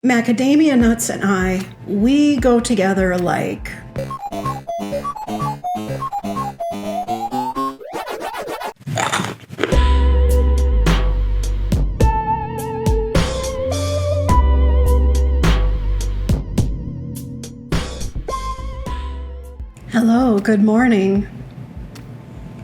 Macadamia nuts and I, we go together like... Hello, good morning.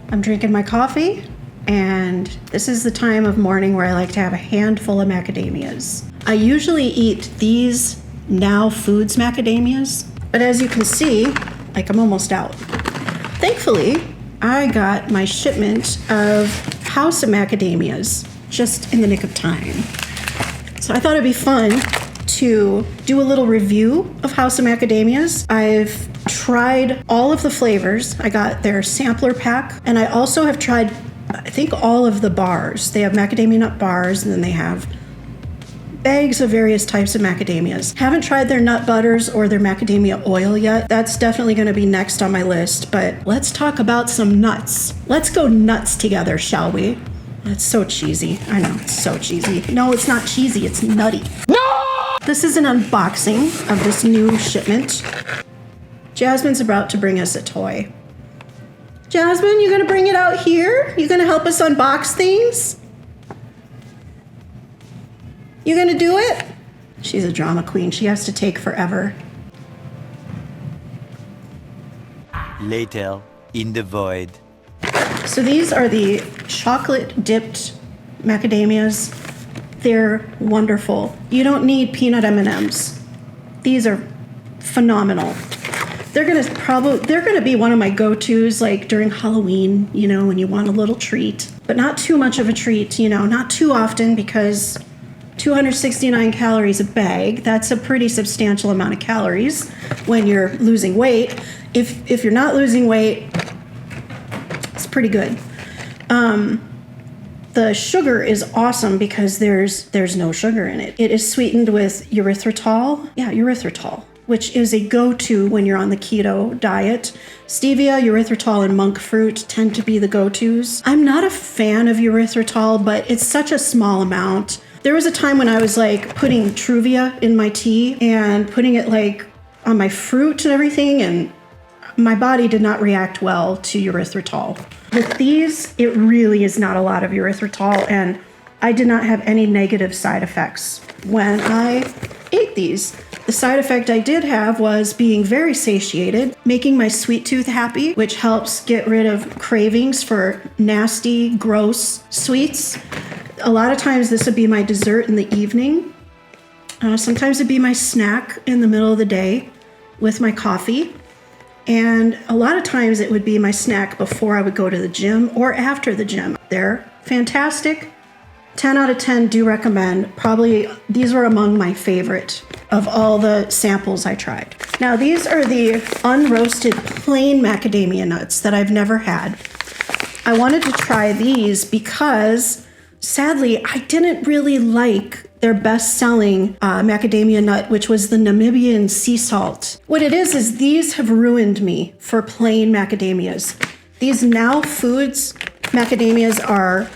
I'm drinking my coffee, and this is the time of morning where I like to have a handful of macadamias. I usually eat these Now Foods macadamias, but as you can see, like I'm almost out. Thankfully, I got my shipment of House of Macadamias just in the nick of time. So I thought it'd be fun to do a little review of House of Macadamias. I've tried all of the flavors. I got their sampler pack, and I also have tried, I think, all of the bars. They have macadamia nut bars, and then they have bags of various types of macadamias. Haven't tried their nut butters or their macadamia oil yet. That's definitely going to be next on my list, but let's talk about some nuts. Let's go nuts together, shall we? It's so cheesy. I know, it's so cheesy. No, it's not cheesy, it's nutty. No! This is an unboxing of this new shipment. Jasmine's about to bring us a toy. Jasmine, you gonna bring it out here? You gonna help us unbox things? You gonna do it? She's a drama queen. She has to take forever. Later, in the void. So these are the chocolate dipped macadamias. They're wonderful. You don't need peanut M&Ms. These are phenomenal. They're gonna be one of my go-tos, like during Halloween, you know, when you want a little treat, but not too much of a treat, you know, not too often, because 269 calories a bag, that's a pretty substantial amount of calories when you're losing weight. If you're not losing weight, it's pretty good. The sugar is awesome because there's no sugar in it. It is sweetened with erythritol. Yeah, erythritol, which is a go-to when you're on the keto diet. Stevia, erythritol, and monk fruit tend to be the go-tos. I'm not a fan of erythritol, but it's such a small amount. There was a time when I was like putting Truvia in my tea and putting it like on my fruit and everything, and my body did not react well to erythritol. With these, it really is not a lot of erythritol, and I did not have any negative side effects when I ate these. The side effect I did have was being very satiated, making my sweet tooth happy, which helps get rid of cravings for nasty, gross sweets. A lot of times this would be my dessert in the evening. Sometimes it'd be my snack in the middle of the day with my coffee. And a lot of times it would be my snack before I would go to the gym or after the gym. They're fantastic. 10 out of 10 do recommend. Probably these were among my favorite of all the samples I tried. Now these are the unroasted plain macadamia nuts that I've never had. I wanted to try these because sadly I didn't really like their best-selling macadamia nut, which was the Namibian sea salt. What it is these have ruined me for plain macadamias. These Now Foods macadamias are,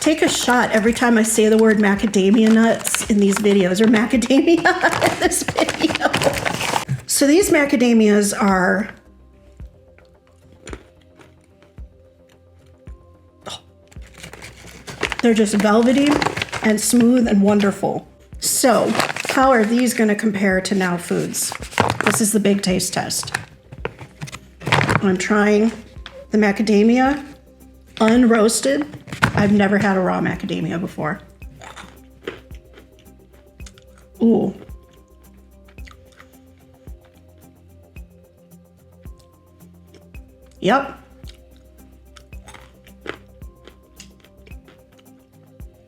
take a shot every time I say the word macadamia nuts in these videos, or macadamia in this video. So these macadamias are, they're just velvety and smooth and wonderful. So how are these gonna compare to Now Foods? This is the big taste test. I'm trying the macadamia unroasted. I've never had a raw macadamia before. Ooh. Yep.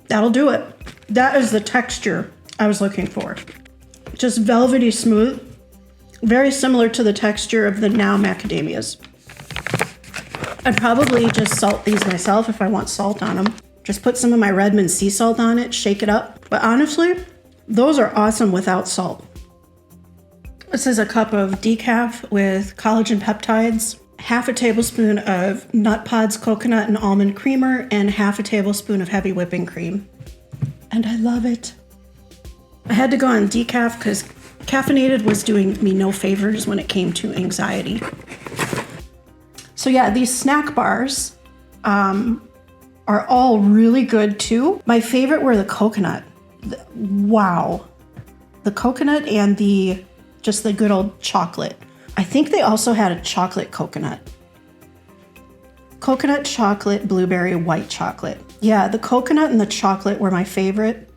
That'll do it. That is the texture I was looking for. Just velvety smooth, very similar to the texture of the Now macadamias. I'd probably just salt these myself if I want salt on them. Just put some of my Redmond sea salt on it, shake it up. But honestly, those are awesome without salt. This is a cup of decaf with collagen peptides, half a tablespoon of Nut Pods coconut and almond creamer, and half a tablespoon of heavy whipping cream. And I love it. I had to go on decaf because caffeinated was doing me no favors when it came to anxiety. So yeah, these snack bars are all really good too. My favorite were the coconut. Wow. The coconut and just the good old chocolate. I think they also had a chocolate coconut. Coconut, chocolate, blueberry, white chocolate. Yeah, the coconut and the chocolate were my favorite.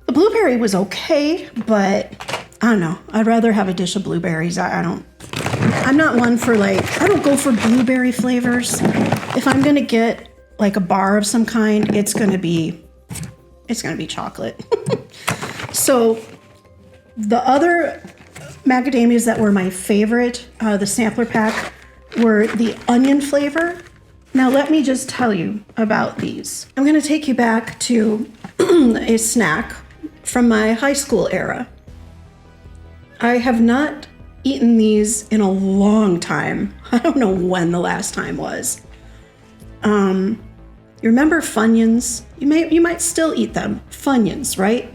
The blueberry was okay, but I don't know. I'd rather have a dish of blueberries. I'm not one for I don't go for blueberry flavors. If I'm gonna get like a bar of some kind, it's gonna be chocolate. So the other macadamias that were my favorite, the sampler pack, were the onion flavor. Now let me just tell you about these. I'm gonna take you back to a snack from my high school era. I have not eaten these in a long time. I don't know when the last time was. You remember Funyuns? You might still eat them. Funyuns, right?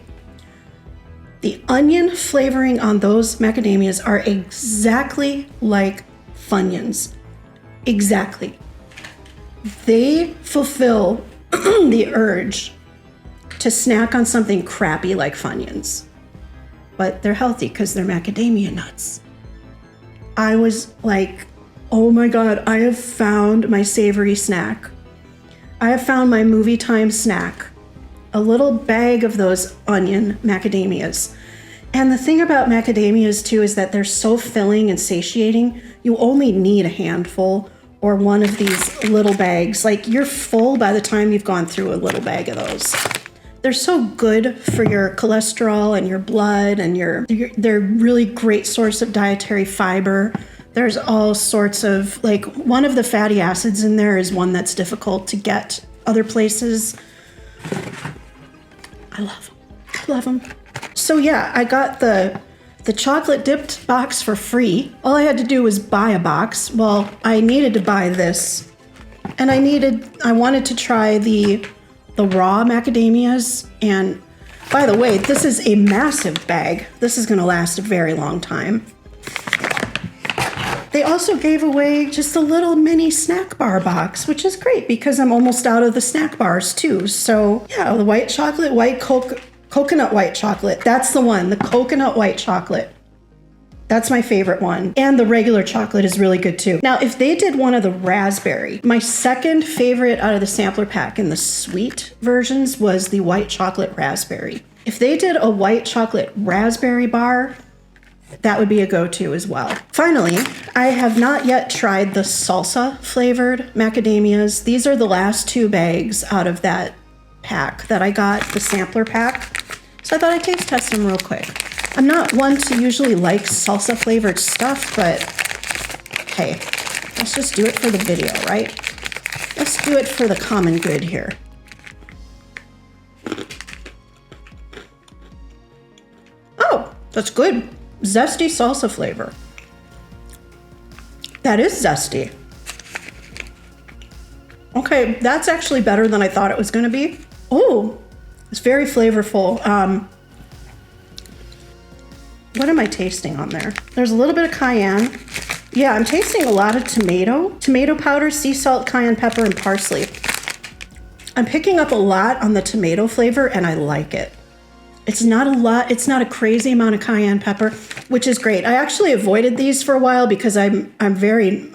The onion flavoring on those macadamias are exactly like Funyuns. Exactly. They fulfill the urge to snack on something crappy like Funyuns. But they're healthy because they're macadamia nuts. I was like, oh my God, I have found my savory snack. I have found my movie time snack. A little bag of those onion macadamias. And the thing about macadamias too is that they're so filling and satiating, you only need a handful or one of these little bags. Like you're full by the time you've gone through a little bag of those. They're so good for your cholesterol and your blood, and they're really great source of dietary fiber. There's all sorts of, one of the fatty acids in there is one that's difficult to get other places. I love them. So yeah, I got the chocolate dipped box for free. All I had to do was buy a box. Well, I needed to buy this, and I wanted to try the raw macadamias. And by the way, this is a massive bag. This is going to last a very long time. They also gave away just a little mini snack bar box, which is great because I'm almost out of the snack bars too. So yeah, the white chocolate, coconut white chocolate. That's the one, the coconut white chocolate. That's my favorite one. And the regular chocolate is really good too. Now, if they did one of the raspberry, my second favorite out of the sampler pack in the sweet versions was the white chocolate raspberry. If they did a white chocolate raspberry bar, that would be a go-to as well. Finally, I have not yet tried the salsa flavored macadamias. These are the last two bags out of that pack that I got, the sampler pack. So I thought I'd taste test them real quick. I'm not one to usually like salsa flavored stuff, but hey, let's just do it for the video, right? Let's do it for the common good here. Oh, that's good. Zesty salsa flavor. That is zesty. Okay, that's actually better than I thought it was going to be. Oh, it's very flavorful. What am I tasting on there? There's a little bit of cayenne. Yeah, I'm tasting a lot of tomato powder, sea salt, cayenne pepper, and parsley. I'm picking up a lot on the tomato flavor, and I like it. It's not a lot. It's not a crazy amount of cayenne pepper, which is great. I actually avoided these for a while because I'm very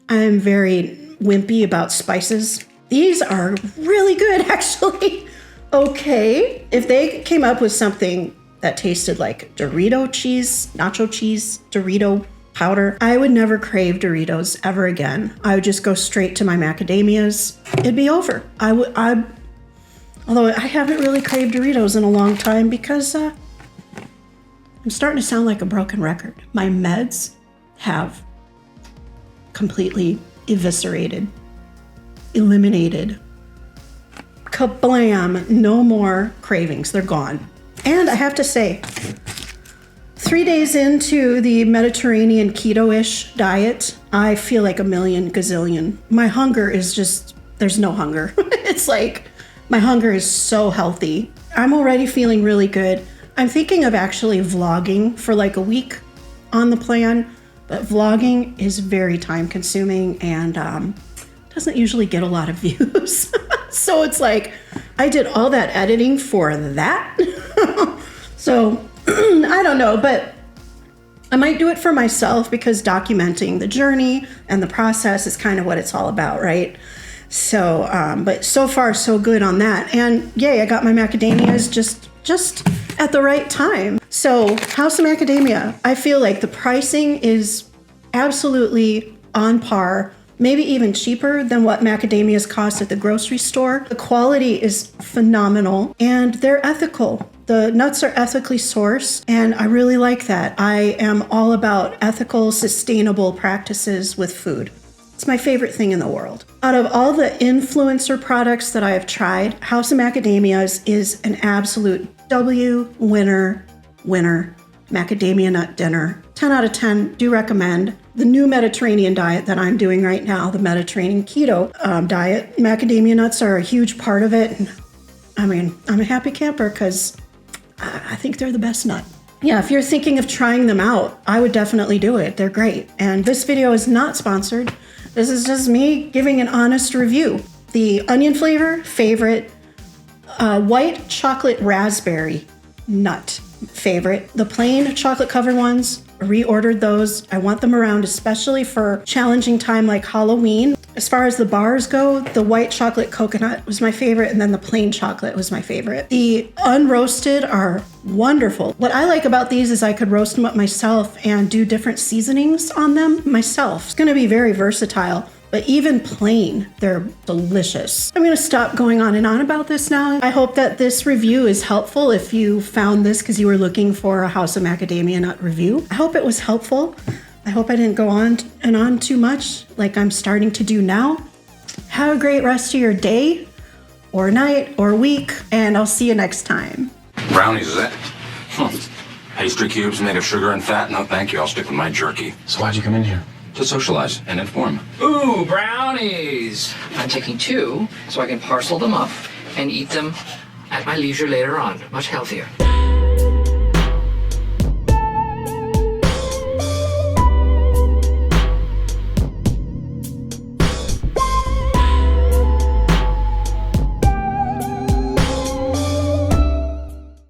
wimpy about spices. These are really good, actually. Okay, if they came up with something that tasted like Dorito cheese, nacho cheese, Dorito powder, I would never crave Doritos ever again. I would just go straight to my macadamias. It'd be over. Although I haven't really craved Doritos in a long time because I'm starting to sound like a broken record. My meds have completely eviscerated, eliminated, kablam, no more cravings. They're gone. And I have to say, 3 days into the Mediterranean keto-ish diet, I feel like a million gazillion. My hunger is just, there's no hunger. It's like, My hunger is so healthy. I'm already feeling really good. I'm thinking of actually vlogging for like a week on the plan, but vlogging is very time consuming and doesn't usually get a lot of views. So it's like, I did all that editing for that. So I don't know, but I might do it for myself because documenting the journey and the process is kind of what it's all about, right? So, but so far so good on that. And yay, I got my macadamias just at the right time. So House of Macadamia, I feel like the pricing is absolutely on par, maybe even cheaper than what macadamias cost at the grocery store. The quality is phenomenal and they're ethical. The nuts are ethically sourced, and I really like that. I am all about ethical, sustainable practices with food. It's my favorite thing in the world. Out of all the influencer products that I have tried, House of Macadamias is an absolute W winner. Macadamia nut dinner. 10 out of 10, do recommend. The new Mediterranean diet that I'm doing right now, the Mediterranean keto diet, macadamia nuts are a huge part of it. And, I mean, I'm a happy camper because I think they're the best nut. Yeah, if you're thinking of trying them out, I would definitely do it. They're great. And this video is not sponsored. This is just me giving an honest review. The onion flavor, favorite. White chocolate raspberry nut, favorite. The plain chocolate covered ones, reordered those. I want them around, especially for challenging time like Halloween. As far as the bars go, the white chocolate coconut was my favorite, and then the plain chocolate was my favorite. The unroasted are wonderful. What I like about these is I could roast them up myself and do different seasonings on them myself. It's gonna be very versatile, but even plain, they're delicious. I'm gonna stop going on and on about this now. I hope that this review is helpful if you found this because you were looking for a House of Macadamia nut review. I hope it was helpful. I hope I didn't go on and on too much like I'm starting to do now. Have a great rest of your day or night or week, and I'll see you next time. Brownies, is that? Pastry cubes made of sugar and fat? No, thank you. I'll stick with my jerky. So why'd you come in here? To socialize and inform. Ooh, brownies! I'm taking 2 so I can parcel them up and eat them at my leisure later on. Much healthier.